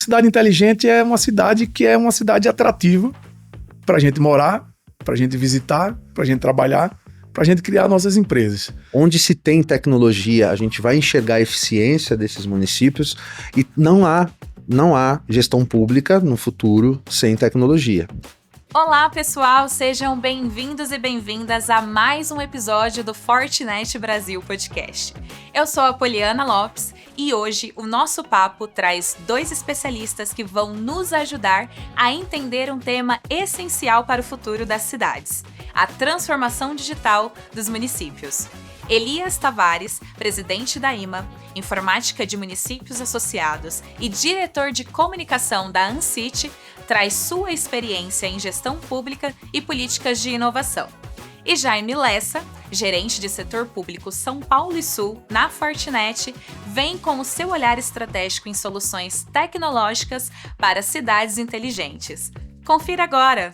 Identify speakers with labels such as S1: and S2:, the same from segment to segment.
S1: cidade inteligente é uma cidade que é uma cidade atrativa para a gente morar, para a gente visitar, para a gente trabalhar, para a gente criar nossas empresas.
S2: Onde se tem tecnologia, a gente vai enxergar a eficiência desses municípios e não há gestão pública no futuro sem tecnologia.
S3: Olá, pessoal! Sejam bem-vindos e bem-vindas a mais um episódio do Fortinet Brasil Podcast. Eu sou a Poliana Lopes e hoje o nosso papo traz dois especialistas que vão nos ajudar a entender um tema essencial para o futuro das cidades: a transformação digital dos municípios. Elias Tavares, presidente da IMA, Informática de Municípios Associados e diretor de comunicação da ANSIT, traz sua experiência em gestão pública e políticas de inovação. E Jaime Lessa, gerente de setor público São Paulo e Sul, na Fortinet, vem com o seu olhar estratégico em soluções tecnológicas para cidades inteligentes. Confira agora!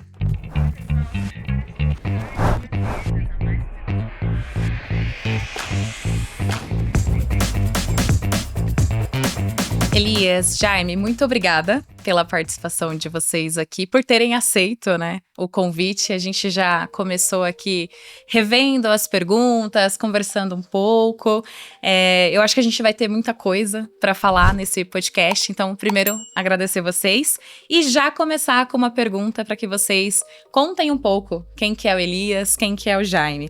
S3: Elias, Jaime, muito obrigada pela participação de vocês aqui, por terem aceito, né, o convite. A gente já começou aqui revendo as perguntas, conversando um pouco. Eu acho que a gente vai ter muita coisa para falar nesse podcast, então, primeiro, agradecer vocês e já começar com uma pergunta para que vocês contem um pouco quem que é o Elias, quem que é o Jaime.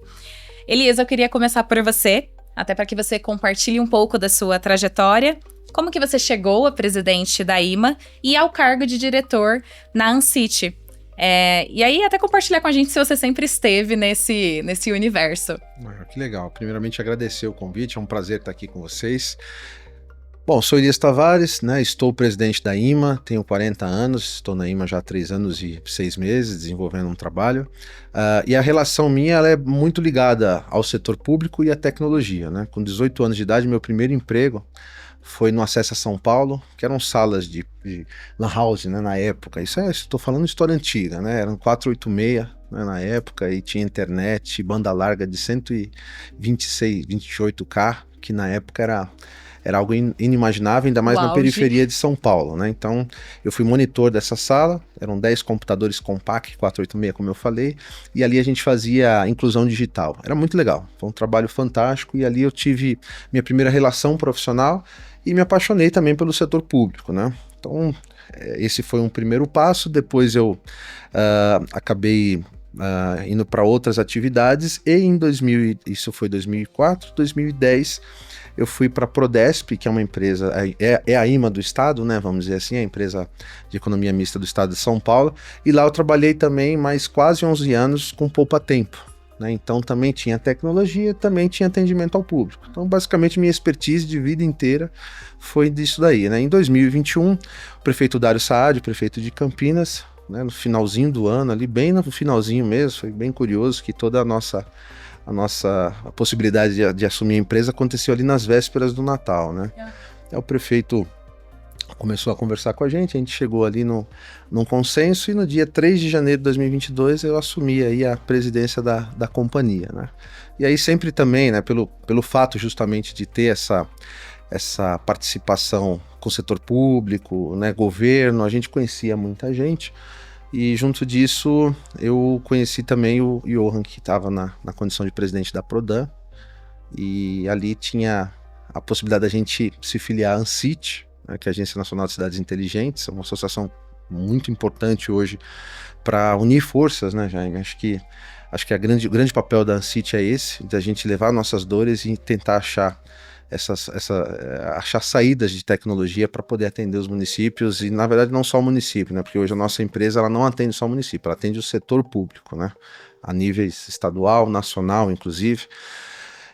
S3: Elias, eu queria começar por você, até para que você compartilhe um pouco da sua trajetória. Como que você chegou a presidente da IMA e ao cargo de diretor na ANSIT? E aí até compartilhar com a gente se você sempre esteve nesse universo.
S2: Que legal. Primeiramente agradecer o convite, é um prazer estar aqui com vocês. Bom, sou Elias Tavares, né? Estou presidente da IMA, tenho 40 anos, estou na IMA já há 3 anos e 6 meses, desenvolvendo um trabalho. E a relação minha ela é muito ligada ao setor público e à tecnologia, né? Com 18 anos de idade, meu primeiro emprego foi no Acessa São Paulo, que eram salas de lan house, né, na época. Estou falando de história antiga, né? Eram 486, né, na época, e tinha internet, banda larga de 126, 28K, que na época era algo inimaginável, ainda mais na periferia de São Paulo, né? Então, eu fui monitor dessa sala, eram 10 computadores Compaq 486, como eu falei, e ali a gente fazia inclusão digital. Era muito legal, foi um trabalho fantástico, e ali eu tive minha primeira relação profissional e me apaixonei também pelo setor público, né? Então, esse foi um primeiro passo. Depois eu acabei indo para outras atividades, e em 2000, isso foi 2004, 2010, eu fui para a Prodesp, que é uma empresa, é a IMA do Estado, né, vamos dizer assim, a empresa de economia mista do Estado de São Paulo, e lá eu trabalhei também mais quase 11 anos com poupa-tempo, né, então também tinha tecnologia, também tinha atendimento ao público. Então, basicamente, minha expertise de vida inteira foi disso daí, né. Em 2021, o prefeito Dário Saad, prefeito de Campinas, né, no finalzinho do ano, ali bem no finalzinho mesmo, foi bem curioso que toda a possibilidade de assumir a empresa aconteceu ali nas vésperas do Natal, né? O prefeito começou a conversar com a gente chegou ali num consenso, e no dia 3 de janeiro de 2022 eu assumi aí a presidência da companhia, né? E aí sempre também, né, pelo fato justamente de ter essa participação com o setor público, né, governo, a gente conhecia muita gente. E junto disso, eu conheci também o Johan, que estava na condição de presidente da Prodan, e ali tinha a possibilidade da gente se filiar à ANSIT, né, que é a Agência Nacional de Cidades Inteligentes, é uma associação muito importante hoje para unir forças, né, Jaime? Acho que o grande papel da ANSIT é esse, de a gente levar nossas dores e tentar achar saídas de tecnologia para poder atender os municípios, e na verdade não só o município, né? Porque hoje a nossa empresa ela não atende só o município, ela atende o setor público, né? A nível estadual, nacional, inclusive.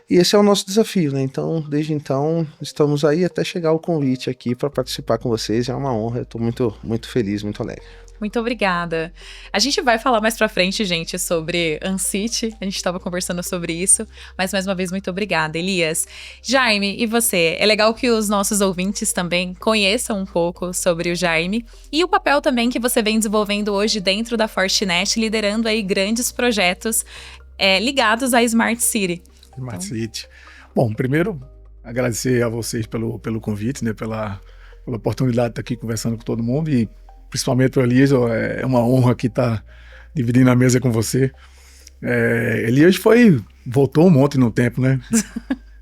S2: E esse é o nosso desafio, né? Então, desde então, estamos aí até chegar o convite aqui para participar com vocês. É uma honra, eu estou muito, muito feliz, muito alegre.
S3: Muito obrigada. A gente vai falar mais pra frente, gente, sobre ANSIT. A gente estava conversando sobre isso, mas mais uma vez, muito obrigada, Elias. Jaime, e você? É legal que os nossos ouvintes também conheçam um pouco sobre o Jaime e o papel também que você vem desenvolvendo hoje dentro da Fortinet, liderando aí grandes projetos ligados à Smart City.
S1: Smart City. Bom, primeiro, agradecer a vocês pelo convite, né, pela pela oportunidade de estar aqui conversando com todo mundo e principalmente o Elias, é uma honra aqui estar dividindo a mesa com você. Elias voltou um monte no tempo, né?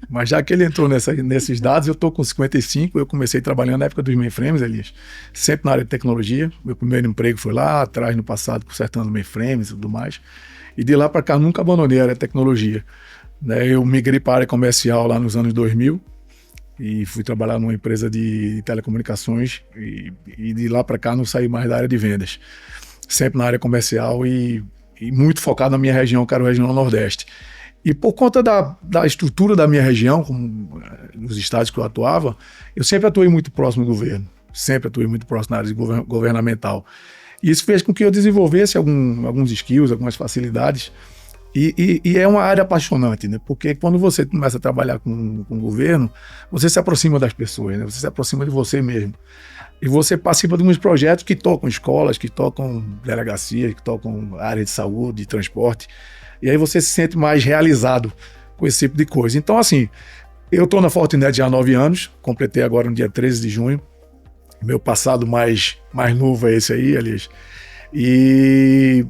S1: Mas já que ele entrou nesses dados, eu estou com 55, eu comecei trabalhando na época dos mainframes, Elias, sempre na área de tecnologia. Meu primeiro emprego foi lá atrás, no passado, consertando mainframes e tudo mais. E de lá para cá, nunca abandonei a área de tecnologia. Eu migrei para a área comercial lá nos anos 2000 e fui trabalhar numa empresa de telecomunicações e de lá para cá não saí mais da área de vendas. Sempre na área comercial e muito focado na minha região, que era a região Nordeste. E por conta da estrutura da minha região, como nos estados que eu atuava, eu sempre atuei muito próximo do governo, sempre atuei muito próximo na área governamental. E isso fez com que eu desenvolvesse alguns skills, algumas facilidades. E é uma área apaixonante, né? Porque quando você começa a trabalhar com o governo, você se aproxima das pessoas, né? Você se aproxima de você mesmo. E você participa de uns projetos que tocam escolas, que tocam delegacias, que tocam área de saúde, de transporte. E aí você se sente mais realizado com esse tipo de coisa. Então, assim, eu estou na Fortinet já há 9 anos, completei agora no dia 13 de junho. Meu passado mais novo é esse aí, Elias. E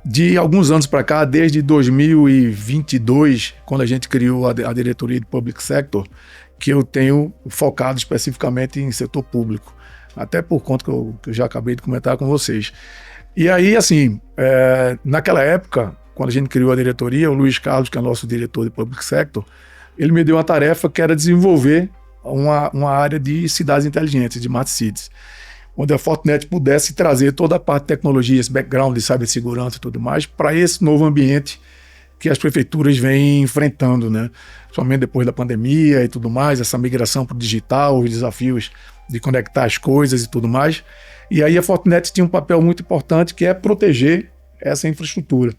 S1: de alguns anos para cá, desde 2022, quando a gente criou a diretoria de Public Sector, que eu tenho focado especificamente em setor público, até por conta que eu já acabei de comentar com vocês. E aí, assim, naquela época, quando a gente criou a diretoria, o Luiz Carlos, que é nosso diretor de Public Sector, ele me deu uma tarefa que era desenvolver uma área de cidades inteligentes, de Smart Cities, onde a Fortinet pudesse trazer toda a parte de tecnologia, esse background de cibersegurança e tudo mais, para esse novo ambiente que as prefeituras vêm enfrentando, né? Principalmente depois da pandemia e tudo mais, essa migração para o digital, os desafios de conectar as coisas e tudo mais. E aí a Fortinet tinha um papel muito importante, que é proteger essa infraestrutura.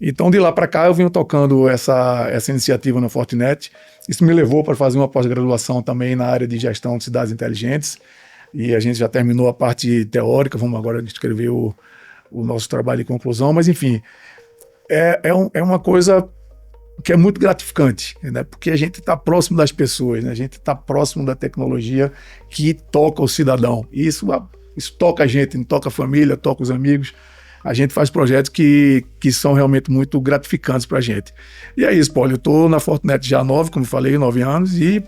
S1: Então, de lá para cá, eu venho tocando essa iniciativa na Fortinet. Isso me levou para fazer uma pós-graduação também na área de gestão de cidades inteligentes. E a gente já terminou a parte teórica, vamos agora escrever o nosso trabalho de conclusão. Mas, enfim, é uma coisa que é muito gratificante, né? Porque a gente está próximo das pessoas, né? A gente está próximo da tecnologia que toca o cidadão. E isso toca a gente, toca a família, toca os amigos. A gente faz projetos que são realmente muito gratificantes para a gente. E é isso, Paulo. Eu estou na Fortinet já há 9 anos e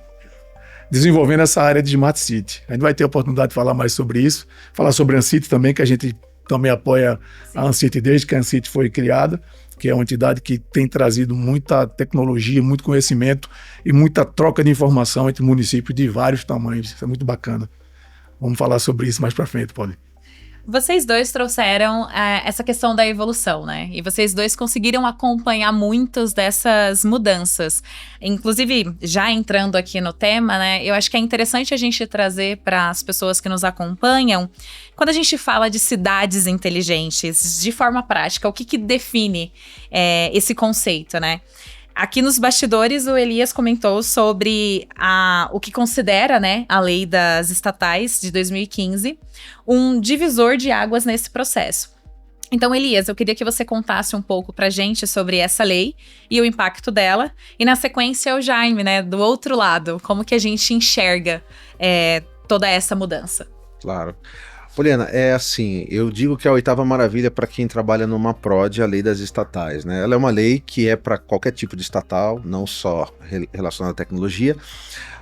S1: desenvolvendo essa área de Smart City. A gente vai ter a oportunidade de falar mais sobre isso, falar sobre a Ancity também, que a gente também apoia a Ancity desde que a Ancity foi criada, que é uma entidade que tem trazido muita tecnologia, muito conhecimento e muita troca de informação entre municípios de vários tamanhos. Isso é muito bacana. Vamos falar sobre isso mais para frente, Paulo.
S3: Vocês dois trouxeram essa questão da evolução, né? E vocês dois conseguiram acompanhar muitas dessas mudanças. Inclusive, já entrando aqui no tema, né? Eu acho que é interessante a gente trazer para as pessoas que nos acompanham, quando a gente fala de cidades inteligentes, de forma prática, o que define esse conceito, né? Aqui nos bastidores, o Elias comentou sobre o que considera, né, a lei das estatais de 2015 um divisor de águas nesse processo. Então, Elias, eu queria que você contasse um pouco pra gente sobre essa lei e o impacto dela. E na sequência, o Jaime, né, do outro lado, como que a gente enxerga toda essa mudança.
S2: Claro. Poliana, é assim, eu digo que é a 8ª maravilha para quem trabalha numa PROD, a lei das estatais, né? Ela é uma lei que é para qualquer tipo de estatal, não só relacionada à tecnologia,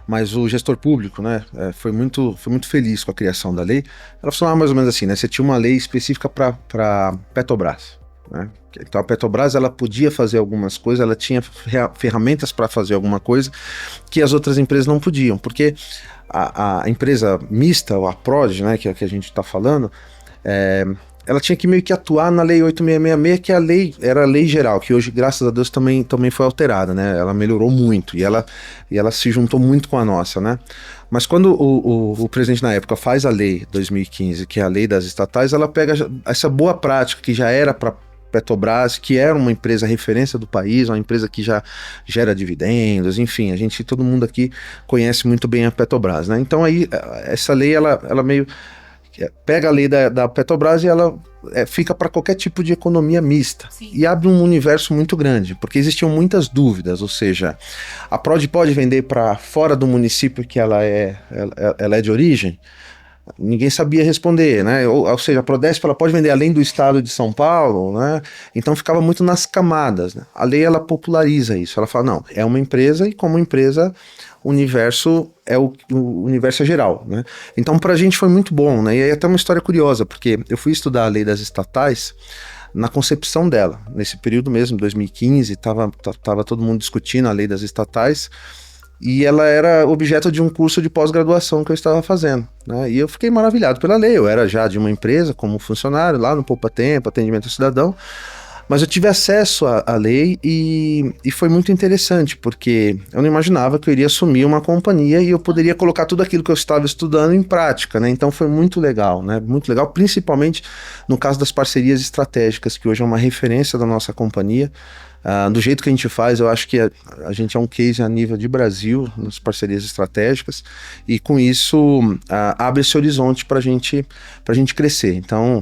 S2: mas o gestor público, né, foi muito feliz com a criação da lei. Ela funcionava mais ou menos assim, né? Você tinha uma lei específica para Petrobras, né? Então a Petrobras, ela podia fazer algumas coisas, ela tinha ferramentas para fazer alguma coisa que as outras empresas não podiam, porque a empresa mista, ou a PROD, né, que é a que a gente está falando, ela tinha que meio que atuar na lei 8666, que era a lei geral, que hoje, graças a Deus, também foi alterada, né? Ela melhorou muito e ela se juntou muito com a nossa, né? Mas quando o presidente na época faz a lei 2015, que é a lei das estatais, ela pega essa boa prática que já era para Petrobras, que era uma empresa referência do país, uma empresa que já gera dividendos, enfim, todo mundo aqui conhece muito bem a Petrobras, né? Então aí, essa lei, ela meio pega a lei da Petrobras e ela fica para qualquer tipo de economia mista.
S3: Sim.
S2: E abre um universo muito grande, porque existiam muitas dúvidas, ou seja, a Prodi pode vender para fora do município que ela é de origem? Ninguém sabia responder, né? Ou seja, a Prodesp ela pode vender além do estado de São Paulo, né? Então ficava muito nas camadas, né? A lei ela populariza isso, ela fala, não, é uma empresa e como empresa o universo o universo é geral, né? Então pra gente foi muito bom, né? E aí até uma história curiosa, porque eu fui estudar a lei das estatais na concepção dela, nesse período mesmo, 2015, tava todo mundo discutindo a lei das estatais, e ela era objeto de um curso de pós-graduação que eu estava fazendo, né? E eu fiquei maravilhado pela lei. Eu era já de uma empresa como funcionário lá no Poupa Tempo, atendimento ao cidadão, mas eu tive acesso à lei e foi muito interessante, porque eu não imaginava que eu iria assumir uma companhia e eu poderia colocar tudo aquilo que eu estava estudando em prática, né? Então foi muito legal, né? Muito legal, principalmente no caso das parcerias estratégicas, que hoje é uma referência da nossa companhia. Do jeito que a gente faz, eu acho que a gente é um case a nível de Brasil nas parcerias estratégicas, e com isso abre esse horizonte para a gente crescer. Então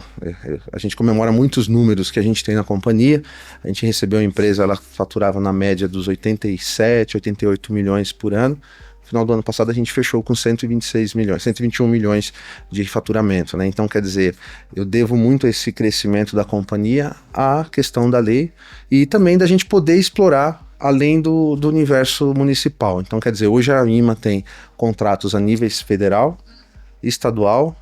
S2: a gente comemora muitos números que a gente tem na companhia. A gente recebeu a empresa, ela faturava na média dos 87, 88 milhões por ano. No final do ano passado a gente fechou com 121 milhões de faturamento, né? Então, quer dizer, eu devo muito esse crescimento da companhia à questão da lei e também da gente poder explorar além do universo municipal. Então, quer dizer, hoje a IMA tem contratos a níveis federal, estadual,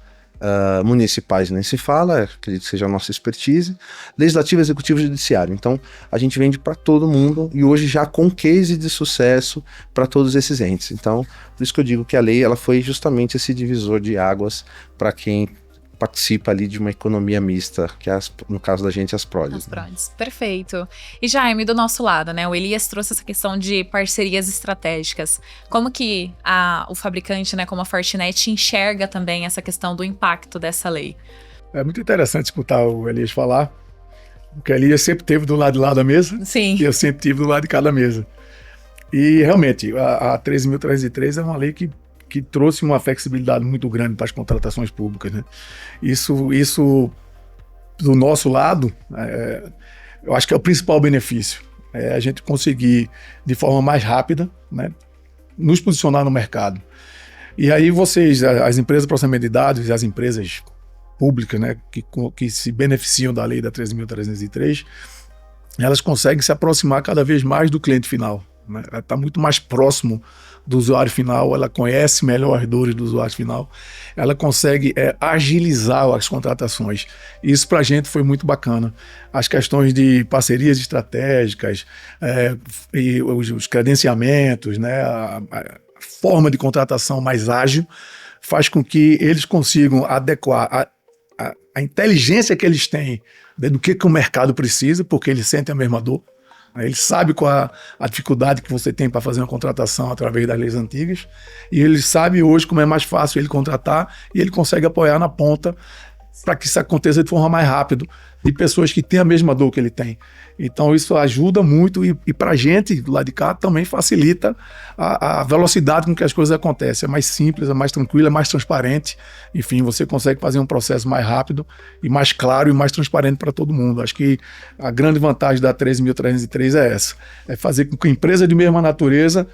S2: municipais nem se fala, acredito que seja a nossa expertise, legislativo, executivo e judiciário. Então a gente vende para todo mundo e hoje já com case de sucesso para todos esses entes. Então por isso que eu digo que a lei ela foi justamente esse divisor de águas para quem participa ali de uma economia mista, que é, no caso da gente, as Prodis.
S3: As Prodis, perfeito. E Jaime, do nosso lado, né, o Elias trouxe essa questão de parcerias estratégicas. Como que o fabricante, né, como a Fortinet, enxerga também essa questão do impacto dessa lei?
S1: É muito interessante escutar o Elias falar, porque o Elias sempre esteve do lado de lá da mesa.
S3: Sim.
S1: E eu sempre estive do lado de cada mesa. E realmente, a 13.303 é uma lei que trouxe uma flexibilidade muito grande para as contratações públicas, né? Isso do nosso lado, eu acho que é o principal benefício. É a gente conseguir, de forma mais rápida, né, nos posicionar no mercado. E aí as empresas de processamento de dados e as empresas públicas, né, que se beneficiam da lei da 13.303, elas conseguem se aproximar cada vez mais do cliente final, né? Ela está muito mais próximo do usuário final, ela conhece melhor as dores do usuário final, ela consegue agilizar as contratações. Isso para a gente foi muito bacana. As questões de parcerias estratégicas, e os credenciamentos, né, a forma de contratação mais ágil faz com que eles consigam adequar a inteligência que eles têm do que o mercado precisa, porque eles sentem a mesma dor. Ele sabe qual a dificuldade que você tem para fazer uma contratação através das leis antigas, e ele sabe hoje como é mais fácil ele contratar, e ele consegue apoiar na ponta para que isso aconteça de forma mais rápida, de pessoas que têm a mesma dor que ele tem. Então isso ajuda muito e para a gente lá de cá também facilita a velocidade com que as coisas acontecem. É mais simples, é mais tranquilo, é mais transparente. Enfim, você consegue fazer um processo mais rápido e mais claro e mais transparente para todo mundo. Acho que a grande vantagem da 13.303 é essa. É fazer com que empresas de mesma natureza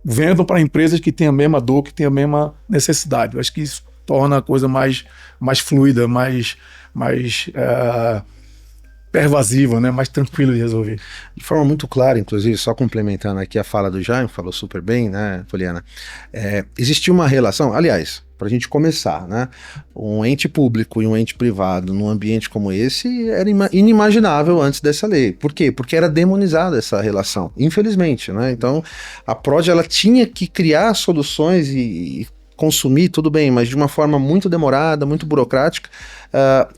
S1: vendam para empresas que têm a mesma dor, que têm a mesma necessidade. Acho que isso torna a coisa mais fluida, mais pervasiva, né? Mais tranquilo de resolver.
S2: De forma muito clara, inclusive, só complementando aqui a fala do Jaime, falou super bem, né, Poliana? Existia uma relação, aliás, para a gente começar, né? Um ente público e um ente privado num ambiente como esse era inimaginável antes dessa lei. Por quê? Porque era demonizada essa relação, infelizmente, né? Então, a Prodi, ela tinha que criar soluções e consumir, tudo bem, mas de uma forma muito demorada, muito burocrática.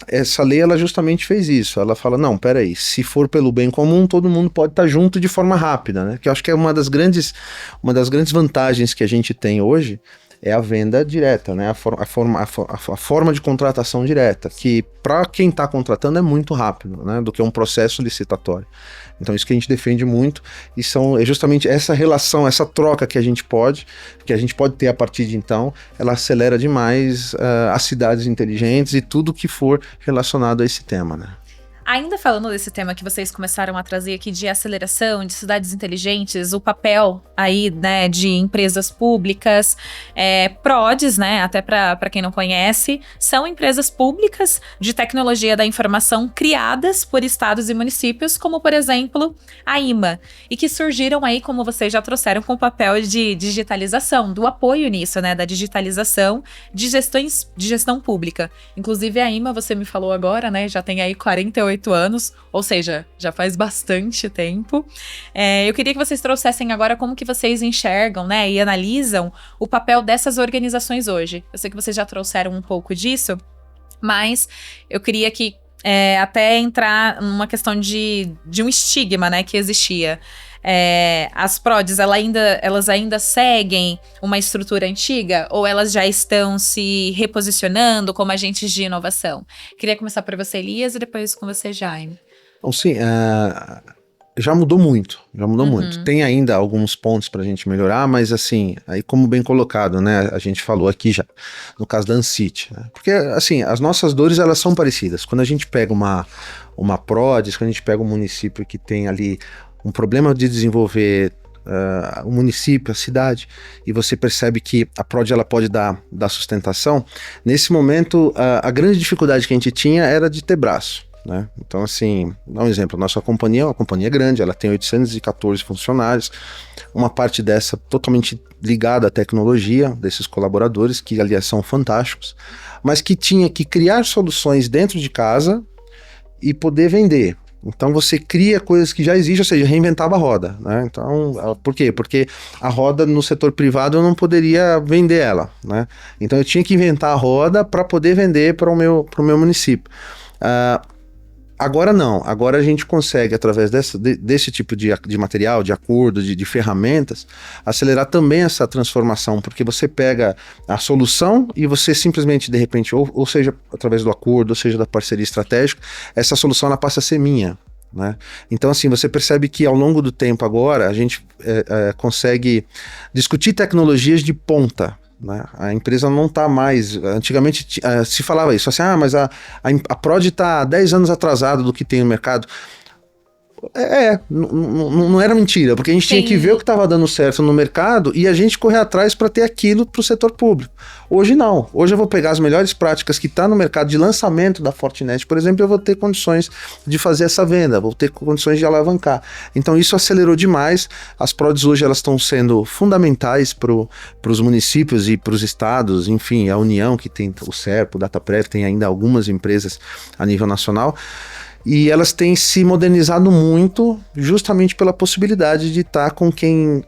S2: Essa lei, ela justamente fez isso. Ela fala, não, peraí, se for pelo bem comum, todo mundo pode estar junto de forma rápida, né? Que eu acho que é uma das grandes vantagens que a gente tem hoje, é a venda direta, né? A forma de contratação direta, que para quem está contratando é muito rápido, né? Do que um processo licitatório. Então isso que a gente defende muito, e é justamente essa relação, essa troca que a gente pode ter a partir de então, ela acelera demais as cidades inteligentes e tudo que for relacionado a esse tema, né?
S3: Ainda falando desse tema que vocês começaram a trazer aqui de aceleração, de cidades inteligentes, o papel aí, né, de empresas públicas, PRODES, né, até para quem não conhece, são empresas públicas de tecnologia da informação criadas por estados e municípios, como, por exemplo, a IMA, e que surgiram aí, como vocês já trouxeram, com o papel de digitalização, do apoio nisso, né, da digitalização de gestão pública. Inclusive a IMA, você me falou agora, né, já tem aí 48 anos, ou seja, já faz bastante tempo. Eu queria que vocês trouxessem agora como que vocês enxergam, né, e analisam o papel dessas organizações hoje. Eu sei que vocês já trouxeram um pouco disso, mas eu queria que até entrar numa questão de um estigma, né, que existia. As PRODES, elas ainda seguem uma estrutura antiga ou elas já estão se reposicionando como agentes de inovação? Queria começar por você, Elias, e depois com você, Jaime.
S2: Bom, sim, já mudou muito. Tem ainda alguns pontos para a gente melhorar, mas assim, aí como bem colocado, né, a gente falou aqui já, no caso da Ancity, né, porque assim, as nossas dores, elas são parecidas. Quando a gente pega uma PRODES, quando a gente pega um município que tem ali um problema de desenvolver o município, a cidade, e você percebe que a PRODE ela pode dar sustentação, nesse momento a grande dificuldade que a gente tinha era de ter braço, né? Então assim, dá um exemplo, a nossa companhia é uma companhia grande, ela tem 814 funcionários, uma parte dessa totalmente ligada à tecnologia, desses colaboradores que aliás são fantásticos, mas que tinha que criar soluções dentro de casa e poder vender. Então você cria coisas que já existem, ou seja, reinventava a roda, né? Então, por quê? Porque a roda no setor privado eu não poderia vender ela, né? Então eu tinha que inventar a roda para poder vender para o meu município. Agora não, agora a gente consegue, através desse tipo de material, de acordo, de ferramentas, acelerar também essa transformação, porque você pega a solução e você simplesmente, de repente, ou seja, através do acordo, ou seja, da parceria estratégica, essa solução ela passa a ser minha, né? Então assim, você percebe que ao longo do tempo agora, a gente consegue discutir tecnologias de ponta, né? A empresa não está mais... Antigamente se falava isso, assim, mas a PRODE está 10 anos atrasada do que tem no mercado. Não era mentira, porque a gente tinha que ver o que estava dando certo no mercado e a gente correr atrás para ter aquilo para o setor público. Hoje não. Hoje eu vou pegar as melhores práticas que está no mercado de lançamento da Fortinet, por exemplo, eu vou ter condições de fazer essa venda, vou ter condições de alavancar. Então isso acelerou demais. As PRODES hoje elas estão sendo fundamentais para os municípios e para os estados, enfim, a União, que tem o SERPO, o DataPrev, tem ainda algumas empresas a nível nacional. E elas têm se modernizado muito justamente pela possibilidade de estar com quem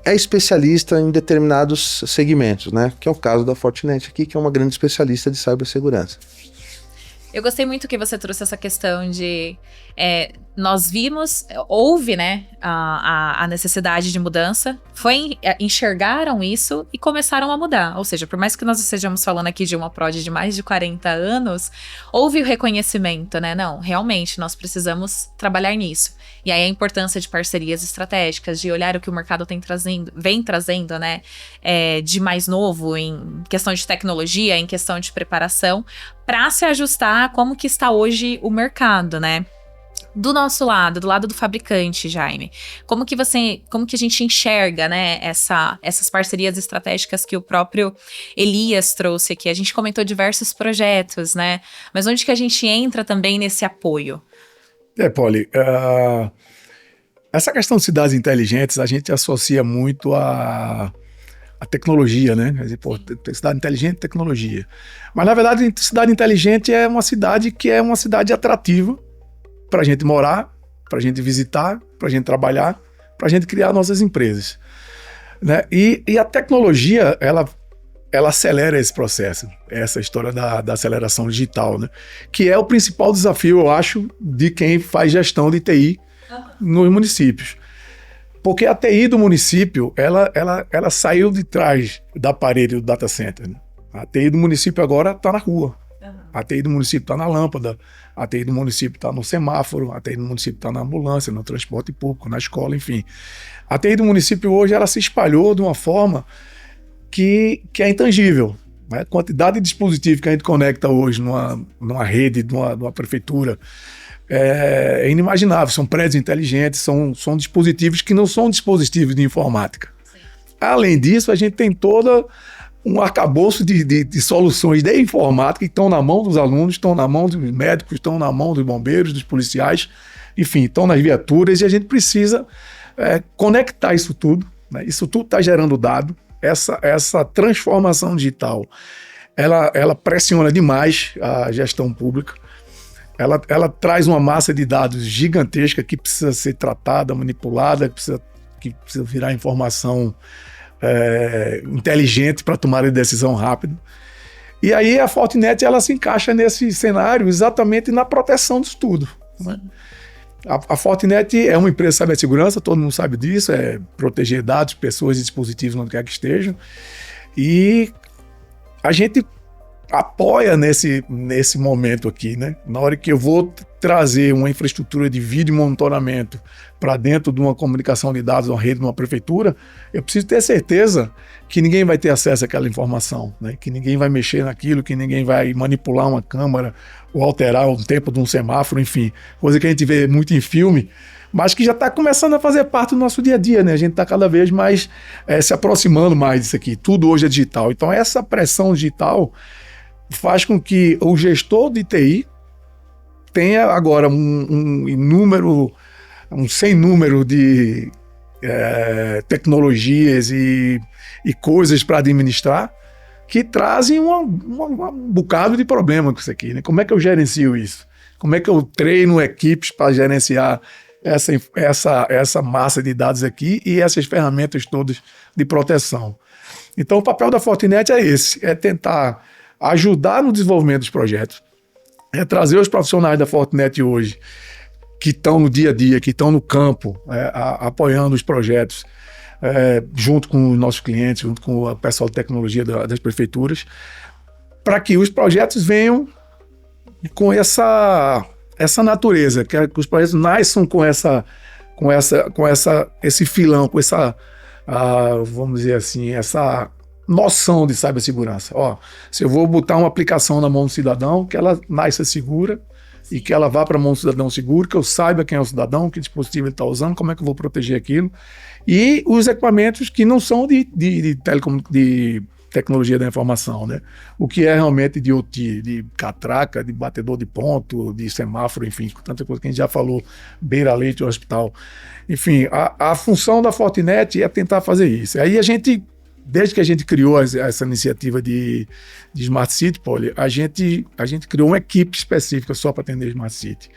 S2: é especialista em determinados segmentos, né? Que é o caso da Fortinet aqui, que é uma grande especialista de cibersegurança.
S3: Eu gostei muito que você trouxe essa questão de... houve, né, a necessidade de mudança, enxergaram isso e começaram a mudar. Ou seja, por mais que nós estejamos falando aqui de uma PRODE de mais de 40 anos, houve o reconhecimento, né? Não, realmente, nós precisamos trabalhar nisso. E aí a importância de parcerias estratégicas, de olhar o que o mercado vem trazendo, né, de mais novo em questão de tecnologia, em questão de preparação, para se ajustar a como que está hoje o mercado, né? Do nosso lado, do lado do fabricante, Jaime, como que a gente enxerga, né, essas parcerias estratégicas que o próprio Elias trouxe aqui? A gente comentou diversos projetos, né? Mas onde que a gente entra também nesse apoio?
S1: Polly, essa questão de cidades inteligentes, a gente associa muito a tecnologia, né? Quer dizer, cidade inteligente, tecnologia. Mas, na verdade, cidade inteligente é uma cidade que é uma cidade atrativa para a gente morar, para a gente visitar, para a gente trabalhar, para a gente criar nossas empresas, né? E a tecnologia, ela acelera esse processo, essa história da aceleração digital, né? Que é o principal desafio, eu acho, de quem faz gestão de TI nos municípios. Porque a TI do município, ela saiu de trás da parede do data center. Né? A TI do município agora está na rua. A TI do município está na lâmpada, a TI do município está no semáforo, a TI do município está na ambulância, no transporte público, na escola, enfim. A TI do município hoje ela se espalhou de uma forma que é intangível. Né? A quantidade de dispositivos que a gente conecta hoje numa rede, numa prefeitura, é inimaginável. São prédios inteligentes, são dispositivos que não são dispositivos de informática. Sim. Além disso, a gente tem toda um arcabouço de soluções de informática que estão na mão dos alunos, estão na mão dos médicos, estão na mão dos bombeiros, dos policiais, enfim, estão nas viaturas, e a gente precisa conectar isso tudo. Né? Isso tudo está gerando dado. Essa transformação digital, ela pressiona demais a gestão pública. Ela traz uma massa de dados gigantesca que precisa ser tratada, manipulada, que precisa virar informação inteligente para tomar a decisão rápido. E aí a Fortinet ela se encaixa nesse cenário exatamente na proteção disso tudo. Né? A Fortinet é uma empresa de cibersegurança, todo mundo sabe disso, é proteger dados, pessoas e dispositivos onde quer que estejam. E a gente apoia nesse momento aqui, né? Na hora que eu vou trazer uma infraestrutura de vídeo monitoramento para dentro de uma comunicação de dados, uma rede, de uma prefeitura, eu preciso ter certeza que ninguém vai ter acesso àquela informação, né? Que ninguém vai mexer naquilo, que ninguém vai manipular uma câmera ou alterar o tempo de um semáforo, enfim, coisa que a gente vê muito em filme, mas que já está começando a fazer parte do nosso dia a dia, né? A gente está cada vez mais se aproximando mais disso aqui. Tudo hoje é digital. Então essa pressão digital faz com que o gestor de TI tenha agora um sem número de tecnologias e coisas para administrar que trazem um bocado de problema com isso aqui. Né? Como é que eu gerencio isso? Como é que eu treino equipes para gerenciar essa massa de dados aqui e essas ferramentas todas de proteção? Então o papel da Fortinet é esse, é tentar ajudar no desenvolvimento dos projetos, é trazer os profissionais da Fortinet hoje, que estão no dia a dia, que estão no campo, apoiando os projetos, junto com os nossos clientes, junto com o pessoal de tecnologia das prefeituras, para que os projetos venham com essa natureza, que os projetos nasçam com esse filão, com essa, vamos dizer assim, essa noção de cibersegurança. Se eu vou botar uma aplicação na mão do cidadão, que ela nasça segura e que ela vá para a mão do cidadão seguro, que eu saiba quem é o cidadão, que dispositivo ele está usando, como é que eu vou proteger aquilo. E os equipamentos que não são de tecnologia da informação, né? O que é realmente de OT, de catraca, de batedor de ponto, de semáforo, enfim, tanta coisa que a gente já falou, beira-leite, hospital. Enfim, a função da Fortinet é tentar fazer isso. Aí desde que a gente criou essa iniciativa de Smart City, Poli, a gente criou uma equipe específica só para atender Smart City.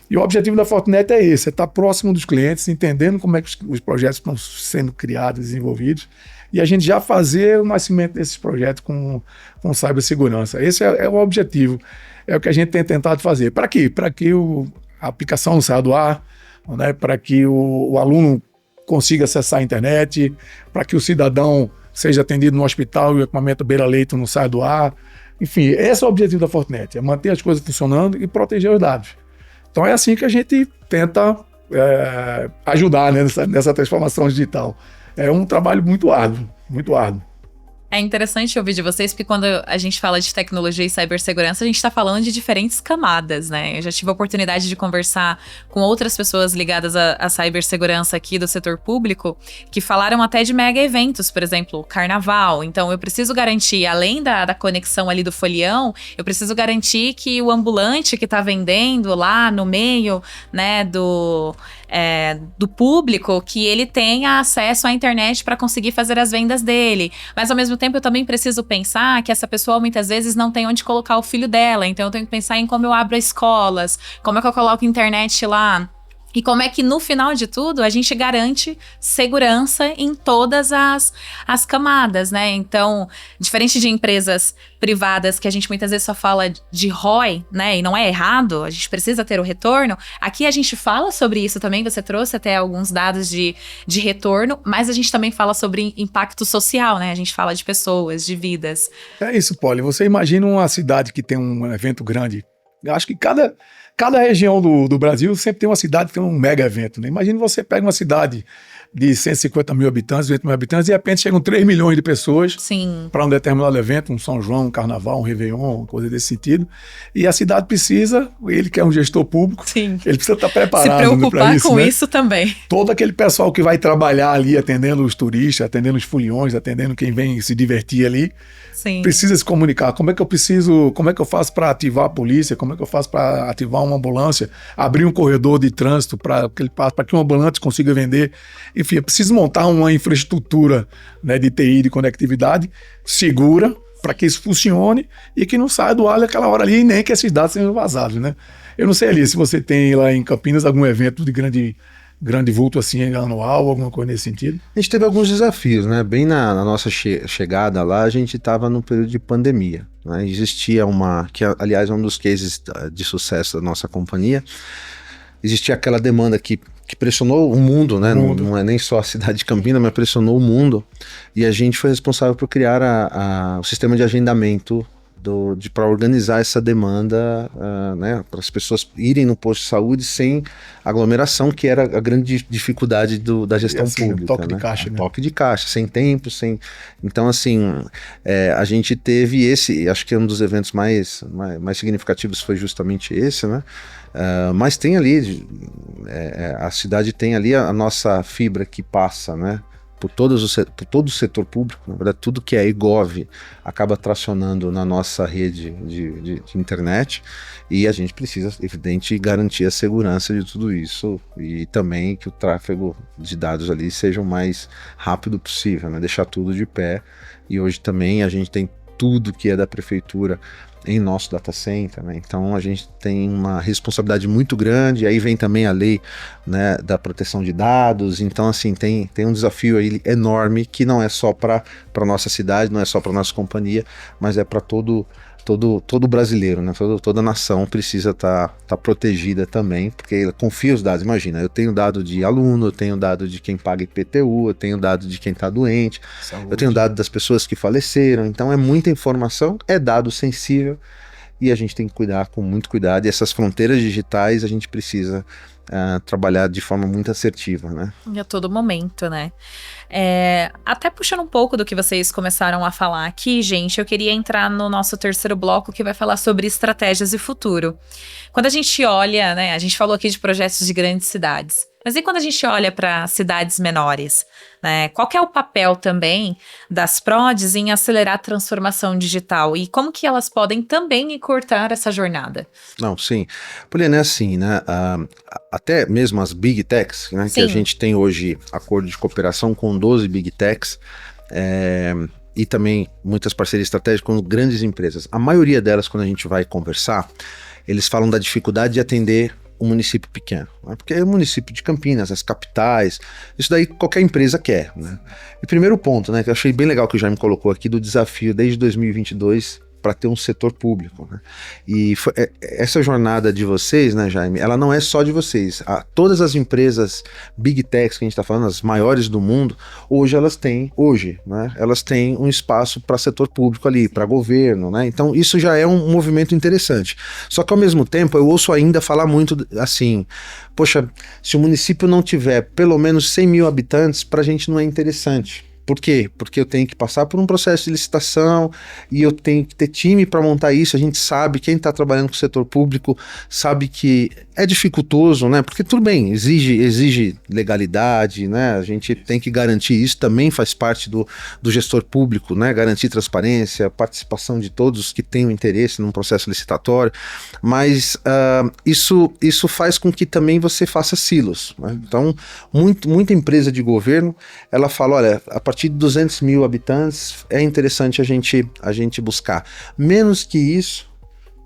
S1: E o objetivo da Fortinet é esse, é estar próximo dos clientes, entendendo como é que os projetos estão sendo criados, desenvolvidos, e a gente já fazer o nascimento desses projetos com cibersegurança. Esse é o objetivo, é o que a gente tem tentado fazer. Para quê? Para que a aplicação não saia do ar, né? Para que o aluno consiga acessar a internet, para que o cidadão seja atendido no hospital e o equipamento beira-leito não saia do ar. Enfim, esse é o objetivo da Fortinet, é manter as coisas funcionando e proteger os dados. Então é assim que a gente tenta ajudar, né, nessa transformação digital. É um trabalho muito árduo, muito árduo.
S3: É interessante ouvir de vocês, porque quando a gente fala de tecnologia e cibersegurança, a gente está falando de diferentes camadas, né? Eu já tive a oportunidade de conversar com outras pessoas ligadas à cibersegurança aqui do setor público, que falaram até de mega eventos, por exemplo, carnaval. Então, eu preciso garantir, além da conexão ali do folião, eu preciso garantir que o ambulante que está vendendo lá no meio, né, do público, que ele tenha acesso à internet para conseguir fazer as vendas dele. Mas, ao mesmo tempo, eu também preciso pensar que essa pessoa, muitas vezes, não tem onde colocar o filho dela. Então, eu tenho que pensar em como eu abro escolas, como é que eu coloco internet lá. E como é que, no final de tudo, a gente garante segurança em todas as camadas, né? Então, diferente de empresas privadas que a gente muitas vezes só fala de ROI, né? E não é errado, a gente precisa ter o retorno. Aqui a gente fala sobre isso também, você trouxe até alguns dados de retorno, mas a gente também fala sobre impacto social, né? A gente fala de pessoas, de vidas.
S1: É isso, Polly. Você imagina uma cidade que tem um evento grande. Eu acho que cada região do Brasil sempre tem uma cidade que tem um mega evento, né? Imagina você pega uma cidade de 150 mil habitantes, 200 mil habitantes, e de repente chegam 3 milhões de pessoas para um determinado evento, um São João, um Carnaval, um Réveillon, coisa desse sentido. E a cidade precisa, ele que é um gestor público,
S3: Sim.
S1: Ele precisa estar preparado para isso.
S3: Se preocupar com
S1: né?
S3: isso também.
S1: Todo aquele pessoal que vai trabalhar ali, atendendo os turistas, atendendo os foliões, atendendo quem vem se divertir ali,
S3: Sim.
S1: Precisa se comunicar. Como é que eu faço para ativar a polícia? Como é que eu faço para ativar uma ambulância? Abrir um corredor de trânsito para que um ambulante consiga vender. Enfim, é preciso montar uma infraestrutura, né, de TI, de conectividade segura para que isso funcione e que não saia do ar naquela hora ali e nem que esses dados sejam vazados, né? Eu não sei ali se você tem lá em Campinas algum evento de grande vulto assim, anual, alguma coisa nesse sentido?
S2: A gente teve alguns desafios, né? Bem na nossa chegada lá, a gente estava no período de pandemia, né? Existia que aliás é um dos cases de sucesso da nossa companhia, existia aquela demanda que pressionou o mundo, né? Não é nem só a cidade de Campinas, mas pressionou o mundo, e a gente foi responsável por criar o sistema de agendamento para organizar essa demanda, né, para as pessoas irem no posto de saúde sem aglomeração, que era a grande dificuldade da gestão pública.
S1: Toque
S2: né?
S1: de caixa, né?
S2: Toque de caixa, sem tempo, Então, assim, a gente teve acho que um dos eventos mais significativos foi justamente esse, né? Mas tem ali, a cidade tem ali a nossa fibra que passa, né? Por todo o setor público, na verdade, tudo que é eGov acaba tracionando na nossa rede de internet, e a gente precisa, evidente, garantir a segurança de tudo isso e também que o tráfego de dados ali seja o mais rápido possível, né? Deixar tudo de pé. E hoje também a gente tem tudo que é da prefeitura em nosso data center, né? Então a gente tem uma responsabilidade muito grande, aí vem também a lei, né, da proteção de dados. Então assim, tem um desafio aí enorme que não é só para nossa cidade, não é só para nossa companhia, mas é para todo brasileiro, né? Toda nação precisa estar protegida também, porque confia os dados. Imagina, eu tenho dado de aluno, eu tenho dado de quem paga IPTU, eu tenho dado de quem está doente, eu tenho dado das pessoas que faleceram. Então é muita informação, é dado sensível, e a gente tem que cuidar com muito cuidado. E essas fronteiras digitais a gente precisa trabalhar de forma muito assertiva, né?
S3: A todo momento, né? Até puxando um pouco do que vocês começaram a falar aqui, gente, eu queria entrar no nosso terceiro bloco, que vai falar sobre estratégias e futuro. Quando a gente olha, né, a gente falou aqui de projetos de grandes cidades, mas e quando a gente olha para cidades menores, né? Qual que é o papel também das PRODs em acelerar a transformação digital e como que elas podem também encurtar essa jornada?
S2: Não, sim. Poliana, é assim, né? Até mesmo as Big Techs, né? Que a gente tem hoje acordo de cooperação com 12 Big Techs, e também muitas parcerias estratégicas com grandes empresas. A maioria delas, quando a gente vai conversar, eles falam da dificuldade de atender um município pequeno, né? Porque é o município de Campinas, as capitais, isso daí qualquer empresa quer, né? E primeiro ponto, né, que eu achei bem legal que o Jaime colocou aqui, do desafio desde 2022 para ter um setor público, né? E essa jornada de vocês, né, Jaime, ela não é só de vocês. Todas as empresas Big Techs que a gente está falando, as maiores do mundo, elas têm um espaço para setor público ali, para governo, né? Então isso já é um movimento interessante. Só que ao mesmo tempo eu ouço ainda falar muito assim, poxa, se o município não tiver pelo menos 100 mil habitantes, para a gente não é interessante. Por quê? Porque eu tenho que passar por um processo de licitação e eu tenho que ter time para montar isso. A gente sabe, quem está trabalhando com o setor público sabe que é dificultoso, né? Porque tudo bem, exige legalidade, né? A gente tem que garantir isso, também faz parte do gestor público, né? Garantir transparência, participação de todos que tenham interesse num processo licitatório, mas isso faz com que também você faça silos, né? Então, muita empresa de governo, ela fala, olha, a partir de 200 mil habitantes é interessante a gente buscar. Menos que isso,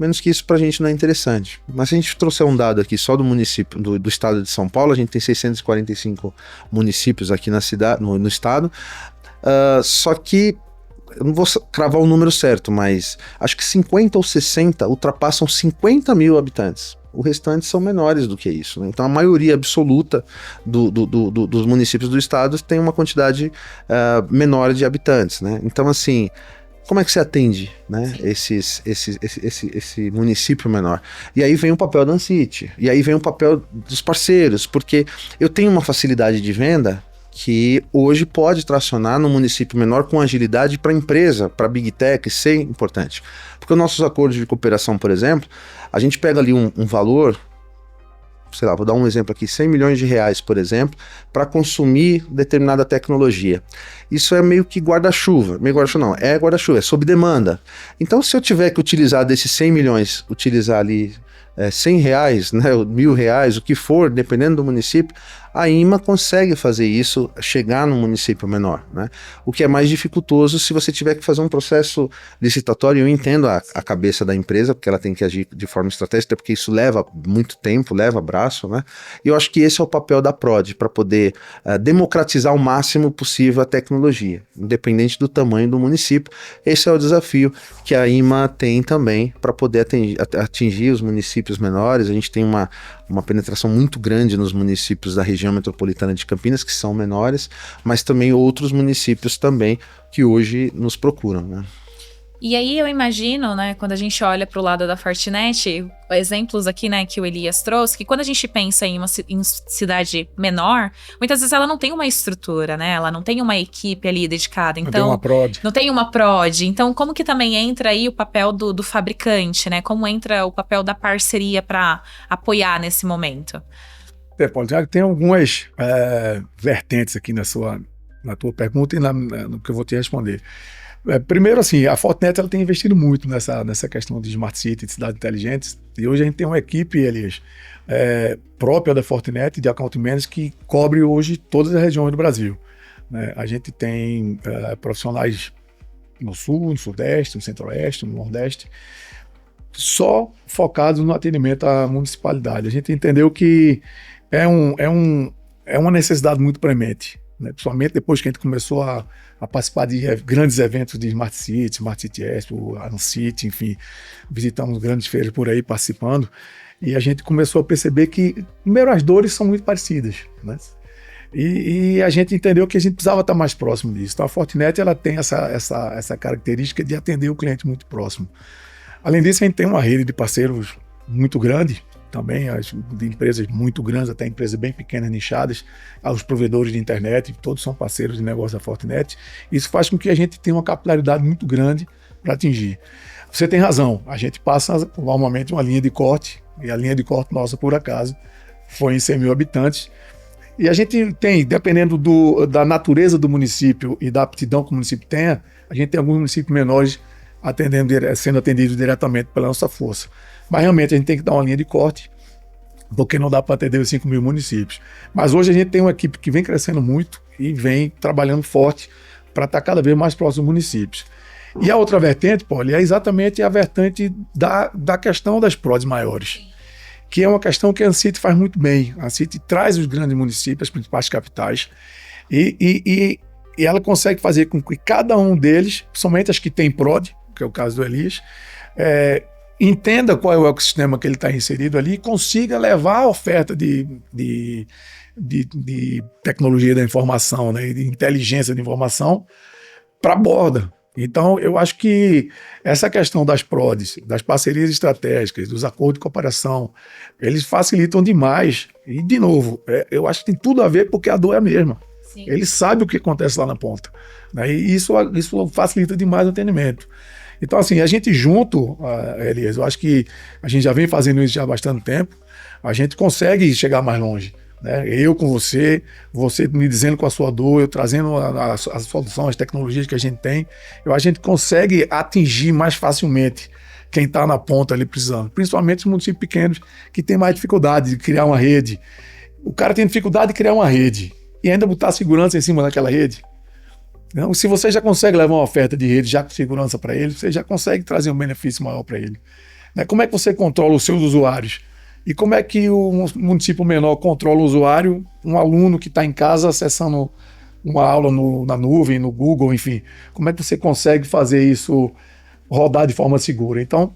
S2: menos que isso para a gente não é interessante. Mas se a gente trouxer um dado aqui só do município, do estado de São Paulo, a gente tem 645 municípios aqui na cidade, no estado, só que eu não vou cravar o número certo, mas acho que 50 ou 60 ultrapassam 50 mil habitantes. O restante são menores do que isso, né? Então a maioria absoluta dos municípios do estado tem uma quantidade menor de habitantes, né? Então assim, como é que você atende, né, esse município menor? E aí vem o papel da Ancity, e aí vem o papel dos parceiros, porque eu tenho uma facilidade de venda que hoje pode tracionar no município menor com agilidade para a empresa, para a Big Tech, ser importante. Porque os nossos acordos de cooperação, por exemplo, a gente pega ali um valor, sei lá, vou dar um exemplo aqui, 100 milhões de reais, por exemplo, para consumir determinada tecnologia. Isso é meio que guarda-chuva, é guarda-chuva, é sob demanda. Então, se eu tiver que utilizar desses 100 milhões, utilizar ali 100 reais, né, 1.000 reais, o que for, dependendo do município, a IMA consegue fazer isso, chegar num município menor, né? O que é mais dificultoso se você tiver que fazer um processo licitatório. Eu entendo a cabeça da empresa, porque ela tem que agir de forma estratégica, porque isso leva muito tempo, leva braço, né? E eu acho que esse é o papel da PRODE, para poder democratizar o máximo possível a tecnologia, independente do tamanho do município. Esse é o desafio que a IMA tem também, para poder atingir os municípios menores. A gente tem uma penetração muito grande nos municípios da região metropolitana de Campinas, que são menores, mas também outros municípios também que hoje nos procuram, né?
S3: E aí eu imagino, né, quando a gente olha para o lado da Fortinet, exemplos aqui, né, que o Elias trouxe, que quando a gente pensa em uma cidade menor, muitas vezes ela não tem uma estrutura, né, ela não tem uma equipe ali dedicada, então
S1: não tem uma prod,
S3: então como que também entra aí o papel do fabricante, né, como entra o papel da parceria para apoiar nesse momento?
S1: Paulo, tem algumas vertentes aqui na tua pergunta e no que eu vou te responder. Primeiro, assim, a Fortinet ela tem investido muito nessa questão de Smart City, de cidades inteligentes, e hoje a gente tem uma equipe, Elias, própria da Fortinet, de Account Managers, que cobre hoje todas as regiões do Brasil, né? A gente tem profissionais no Sul, no Sudeste, no Centro-Oeste, no Nordeste, só focados no atendimento à municipalidade. A gente entendeu que é uma necessidade muito premente, né? Principalmente depois que a gente começou a participar de grandes eventos de Smart City Expo, Ancity, enfim, visitamos grandes feiras por aí participando, e a gente começou a perceber que, primeiro, as dores são muito parecidas, né? E a gente entendeu que a gente precisava estar mais próximo disso. Então a Fortinet ela tem essa característica de atender o cliente muito próximo. Além disso, a gente tem uma rede de parceiros muito grande, também de empresas muito grandes, até empresas bem pequenas, nichadas, aos provedores de internet, todos são parceiros de negócio da Fortinet. Isso faz com que a gente tenha uma capilaridade muito grande para atingir. Você tem razão, a gente passa normalmente uma linha de corte, e a linha de corte nossa, por acaso, foi em 100 mil habitantes. E a gente tem, dependendo da natureza do município e da aptidão que o município tenha, a gente tem alguns municípios menores sendo atendidos diretamente pela nossa força. Mas realmente a gente tem que dar uma linha de corte, porque não dá para atender os 5 mil municípios. Mas hoje a gente tem uma equipe que vem crescendo muito e vem trabalhando forte para estar cada vez mais próximo dos municípios. E a outra vertente, Paulo, é exatamente a vertente da questão das PRODs maiores, que é uma questão que a Ancity faz muito bem. A Ancity traz os grandes municípios, as principais capitais, e ela consegue fazer com que cada um deles, principalmente as que têm PROD, que é o caso do Elias, entenda qual é o ecossistema que ele está inserido ali e consiga levar a oferta de tecnologia da informação, né, de inteligência de informação para a borda. Então, eu acho que essa questão das PRODs, das parcerias estratégicas, dos acordos de cooperação, eles facilitam demais. E, de novo, eu acho que tem tudo a ver porque a dor é a mesma. Sim. Ele sabe o que acontece lá na ponta, né? E isso facilita demais o atendimento. Então, assim, a gente junto, Elias, eu acho que a gente já vem fazendo isso já há bastante tempo, a gente consegue chegar mais longe, né? Eu com você me dizendo com a sua dor, eu trazendo a solução, as tecnologias que a gente tem, a gente consegue atingir mais facilmente quem está na ponta ali precisando, principalmente os municípios pequenos que têm mais dificuldade de criar uma rede. O cara tem dificuldade de criar uma rede e ainda botar segurança em cima daquela rede. Então, se você já consegue levar uma oferta de rede já com segurança para ele, você já consegue trazer um benefício maior para ele. né? Como é que você controla os seus usuários? E como é que o município menor controla o usuário, um aluno que está em casa acessando uma aula na nuvem, no Google, enfim. Como é que você consegue fazer isso rodar de forma segura? Então,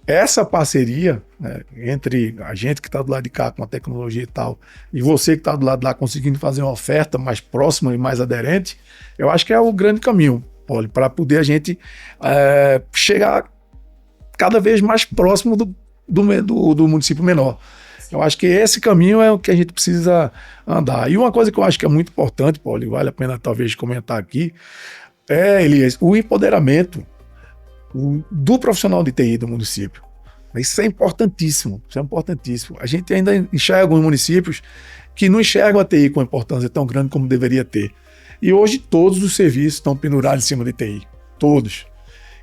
S1: essa parceria, né, entre a gente que está do lado de cá com a tecnologia e tal, e você que está do lado de lá conseguindo fazer uma oferta mais próxima e mais aderente, eu acho que é o grande caminho, Poli, para poder a gente chegar cada vez mais próximo do município menor. Eu acho que esse caminho é o que a gente precisa andar. E uma coisa que eu acho que é muito importante, Paulo, e vale a pena talvez comentar aqui, Elias, o empoderamento do profissional de TI do município. Isso é importantíssimo, isso é importantíssimo. A gente ainda enxerga alguns municípios que não enxergam a TI com importância tão grande como deveria ter. E hoje todos os serviços estão pendurados em cima de TI, todos.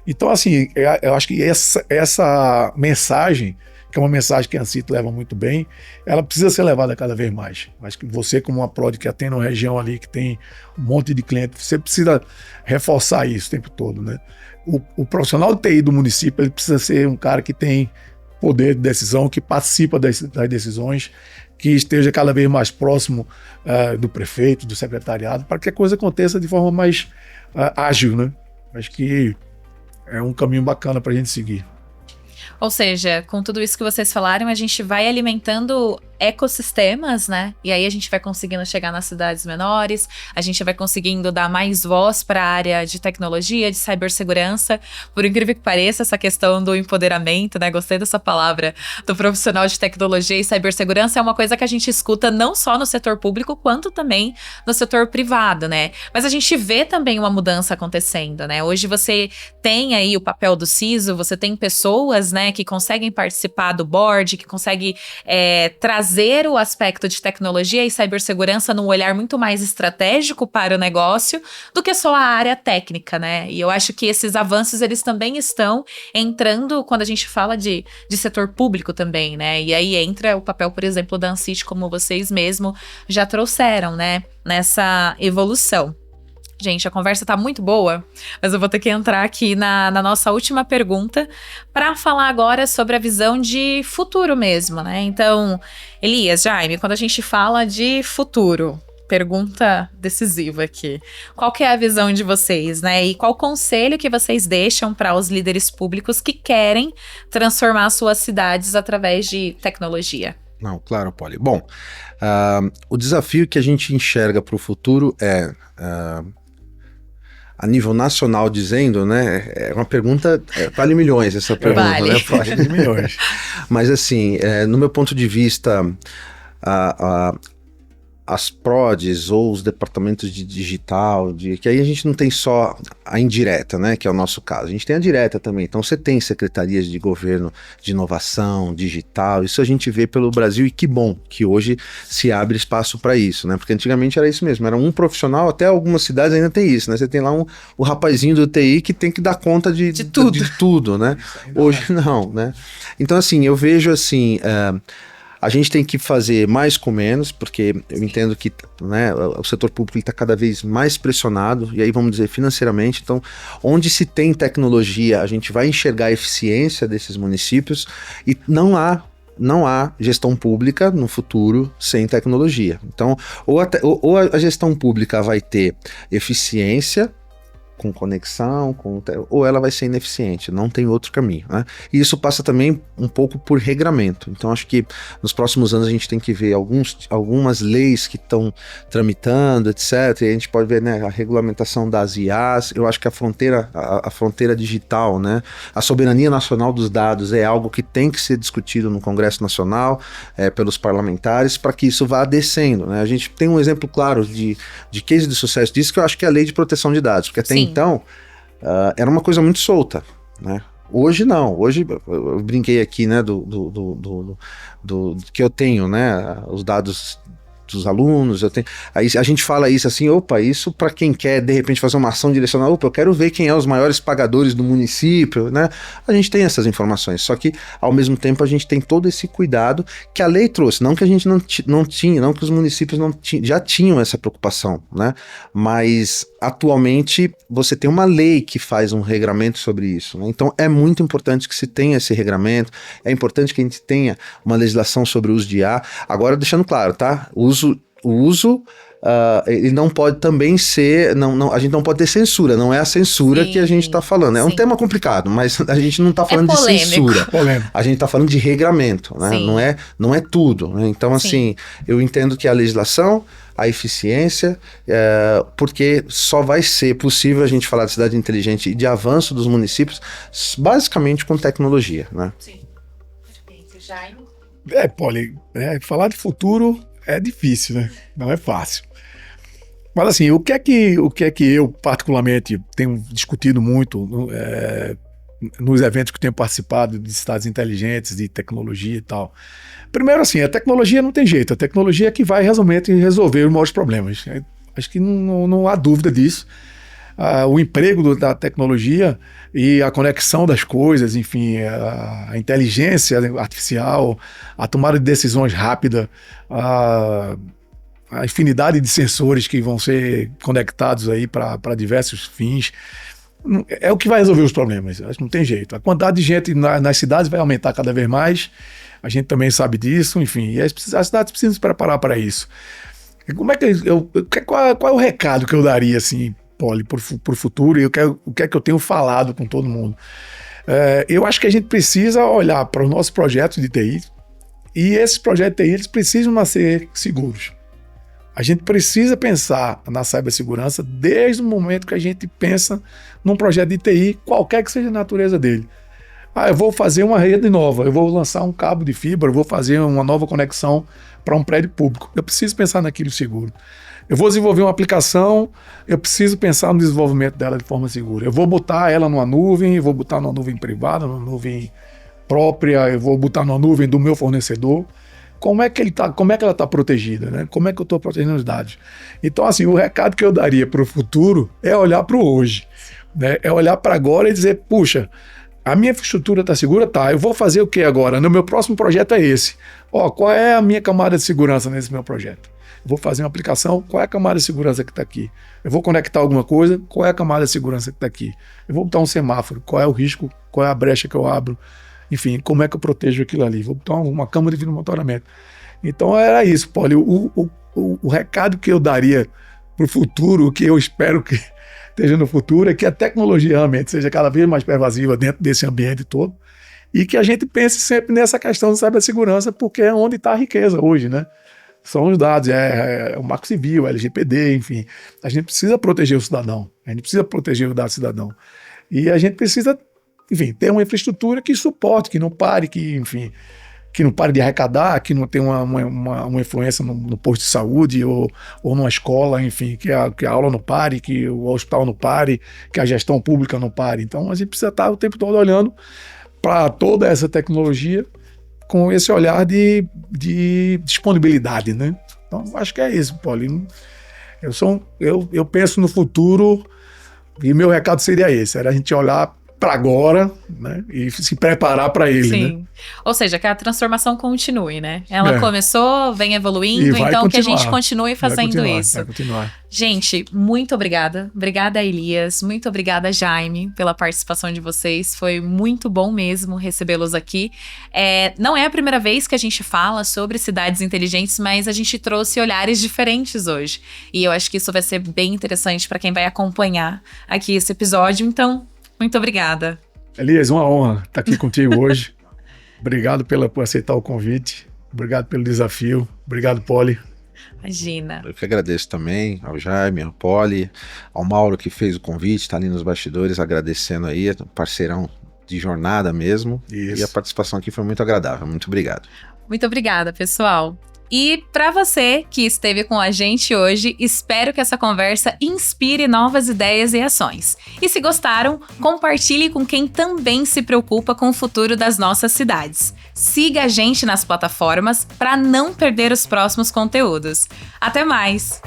S1: Então, assim, eu acho que essa mensagem, que é uma mensagem que a Ancito leva muito bem, ela precisa ser levada cada vez mais. Acho que você, como uma prod que atende uma região ali, que tem um monte de clientes, você precisa reforçar isso o tempo todo, né? O profissional de TI do município, ele precisa ser um cara que tem poder de decisão, que participa das decisões, que esteja cada vez mais próximo do prefeito, do secretariado, para que a coisa aconteça de forma mais ágil, né? Acho que é um caminho bacana para a gente seguir.
S3: Ou seja, com tudo isso que vocês falaram, a gente vai alimentando ecossistemas, né? E aí a gente vai conseguindo chegar nas cidades menores, a gente vai conseguindo dar mais voz para a área de tecnologia, de cibersegurança. Por incrível que pareça, essa questão do empoderamento, né? Gostei dessa palavra, do profissional de tecnologia e cibersegurança é uma coisa que a gente escuta não só no setor público, quanto também no setor privado, né? Mas a gente vê também uma mudança acontecendo, né? Hoje você tem aí o papel do CISO, você tem pessoas, né, que conseguem participar do board, que conseguem trazer o aspecto de tecnologia e cibersegurança num olhar muito mais estratégico para o negócio do que só a área técnica, né? E eu acho que esses avanços, eles também estão entrando quando a gente fala de setor público também, né? E aí entra o papel, por exemplo, da Ancity, como vocês mesmo já trouxeram, né? Nessa evolução. Gente, a conversa tá muito boa, mas eu vou ter que entrar aqui na nossa última pergunta para falar agora sobre a visão de futuro mesmo, né? Então, Elias, Jaime, quando a gente fala de futuro, pergunta decisiva aqui. Qual que é a visão de vocês, né? E qual conselho que vocês deixam para os líderes públicos que querem transformar suas cidades através de tecnologia?
S2: Não, claro, Poli. Bom, o desafio que a gente enxerga para o futuro a nível nacional dizendo, né, é uma pergunta, vale milhões essa pergunta,
S3: vale.
S2: Né, vale milhões. Mas assim, no meu ponto de vista, as prods ou os departamentos de digital, que aí a gente não tem só a indireta, né, que é o nosso caso, a gente tem a direta também. Então você tem secretarias de governo de inovação digital, isso a gente vê pelo Brasil, e que bom que hoje se abre espaço para isso, né, porque antigamente era isso mesmo, era um profissional, até algumas cidades ainda tem isso, né, você tem lá o rapazinho do TI que tem que dar conta de tudo, né, hoje não, né. Então assim, eu vejo assim, a gente tem que fazer mais com menos, porque eu entendo que, né, o setor público está cada vez mais pressionado, e aí vamos dizer financeiramente. Então, onde se tem tecnologia, a gente vai enxergar a eficiência desses municípios, e não há gestão pública no futuro sem tecnologia. Então, ou a gestão pública vai ter eficiência, com conexão, ou ela vai ser ineficiente, não tem outro caminho, né? E isso passa também um pouco por regramento. Então acho que nos próximos anos a gente tem que ver algumas leis que estão tramitando, etc. E a gente pode ver, né, a regulamentação das IAs. Eu acho que a fronteira digital, né, a soberania nacional dos dados é algo que tem que ser discutido no Congresso Nacional, pelos parlamentares, para que isso vá descendo, né? A gente tem um exemplo claro de case de sucesso disso, que eu acho que é a Lei de Proteção de Dados, porque até então, era uma coisa muito solta, né? Hoje não, hoje eu brinquei aqui, né, do que eu tenho, né, os dados dos alunos, aí a gente fala isso assim, opa, isso para quem quer de repente fazer uma ação direcional, opa, eu quero ver quem é os maiores pagadores do município, né? A gente tem essas informações, só que ao mesmo tempo a gente tem todo esse cuidado que a lei trouxe, não que a gente não tinha, não que os municípios já tinham essa preocupação, né? Mas atualmente você tem uma lei que faz um regramento sobre isso, né? Então é muito importante que se tenha esse regramento, é importante que a gente tenha uma legislação sobre o uso de IA. Agora deixando claro, tá? O uso ele não pode também ser, a gente não pode ter censura, não é a censura que a gente está falando, é um tema complicado, mas a gente não está falando de censura, a gente está falando de regramento, né? Não é tudo, né? Então assim, eu entendo que a legislação, a eficiência, porque só vai ser possível a gente falar de cidade inteligente e de avanço dos municípios basicamente com tecnologia, né?
S3: Sim. Perfeito. Jaime?
S1: Poli, falar de futuro é difícil, né? Não é fácil. Mas assim, o que é que eu particularmente tenho discutido muito nos eventos que tenho participado de cidades inteligentes, de tecnologia e tal. Primeiro assim, a tecnologia não tem jeito, a tecnologia é que vai realmente resolver os maiores problemas. Acho que não há dúvida disso. O emprego da tecnologia e a conexão das coisas, enfim, a inteligência artificial, a tomada de decisões rápida, a infinidade de sensores que vão ser conectados aí para diversos fins, é o que vai resolver os problemas. Acho que não tem jeito. A quantidade de gente nas cidades vai aumentar cada vez mais, a gente também sabe disso, enfim, e as cidades precisam se preparar para isso. Como é que qual é o recado que eu daria, assim, Poli, para o futuro, e o que é que eu tenho falado com todo mundo? Eu acho que a gente precisa olhar para os nossos projetos de TI, e esses projetos de TI eles precisam ser seguros. A gente precisa pensar na cibersegurança desde o momento que a gente pensa num projeto de TI, qualquer que seja a natureza dele. Eu vou fazer uma rede nova, eu vou lançar um cabo de fibra, eu vou fazer uma nova conexão para um prédio público. Eu preciso pensar naquilo seguro. Eu vou desenvolver uma aplicação, eu preciso pensar no desenvolvimento dela de forma segura. Eu vou botar ela numa nuvem, eu vou botar numa nuvem privada, numa nuvem própria, eu vou botar numa nuvem do meu fornecedor. Como é que ela está protegida, né? Como é que eu estou protegendo os dados? Então, assim, o recado que eu daria para o futuro é olhar para o hoje, né? É olhar para agora e dizer, puxa, a minha infraestrutura está segura? Tá, eu vou fazer o que agora? No meu próximo projeto é esse. Qual é a minha camada de segurança nesse meu projeto? Eu vou fazer uma aplicação, qual é a camada de segurança que está aqui? Eu vou conectar alguma coisa, qual é a camada de segurança que está aqui? Eu vou botar um semáforo, qual é o risco, qual é a brecha que eu abro? Enfim, como é que eu protejo aquilo ali? Vou botar uma câmera de vídeo monitoramento. Então era isso, Poli. O recado que eu daria para o futuro, o que eu espero que esteja no futuro, é que a tecnologia realmente seja cada vez mais pervasiva dentro desse ambiente todo e que a gente pense sempre nessa questão de cibersegurança, porque é onde está a riqueza hoje, né? São os dados, o Marco Civil, o LGPD, enfim. A gente precisa proteger o cidadão, a gente precisa proteger o dado do cidadão. E a gente precisa, enfim, ter uma infraestrutura que suporte, que não pare, que não pare de arrecadar, que não tenha uma influência no posto de saúde ou numa escola, enfim, que a aula não pare, que o hospital não pare, que a gestão pública não pare. Então a gente precisa estar o tempo todo olhando para toda essa tecnologia com esse olhar de disponibilidade, né? Então, acho que é isso, Paulinho. Eu penso no futuro e meu recado seria esse, era a gente olhar para agora, né, e se preparar para ele. Sim. Né?
S3: Ou seja, que a transformação continue, né? Ela começou, vem evoluindo, então continuar. Que a gente continue fazendo isso.
S1: Vai continuar.
S3: Gente, muito obrigada. Obrigada, Elias. Muito obrigada, Jaime, pela participação de vocês. Foi muito bom mesmo recebê-los aqui. Não é a primeira vez que a gente fala sobre cidades inteligentes, mas a gente trouxe olhares diferentes hoje. E eu acho que isso vai ser bem interessante para quem vai acompanhar aqui esse episódio. Então, muito obrigada.
S1: Elias, uma honra estar aqui contigo hoje. Obrigado por aceitar o convite. Obrigado pelo desafio. Obrigado, Poli.
S3: Imagina.
S2: Eu que agradeço também ao Jaime, ao Poli, ao Mauro que fez o convite, está ali nos bastidores, agradecendo aí, parceirão de jornada mesmo. Isso. E a participação aqui foi muito agradável. Muito obrigado.
S3: Muito obrigada, pessoal. E para você que esteve com a gente hoje, espero que essa conversa inspire novas ideias e ações. E se gostaram, compartilhe com quem também se preocupa com o futuro das nossas cidades. Siga a gente nas plataformas para não perder os próximos conteúdos. Até mais!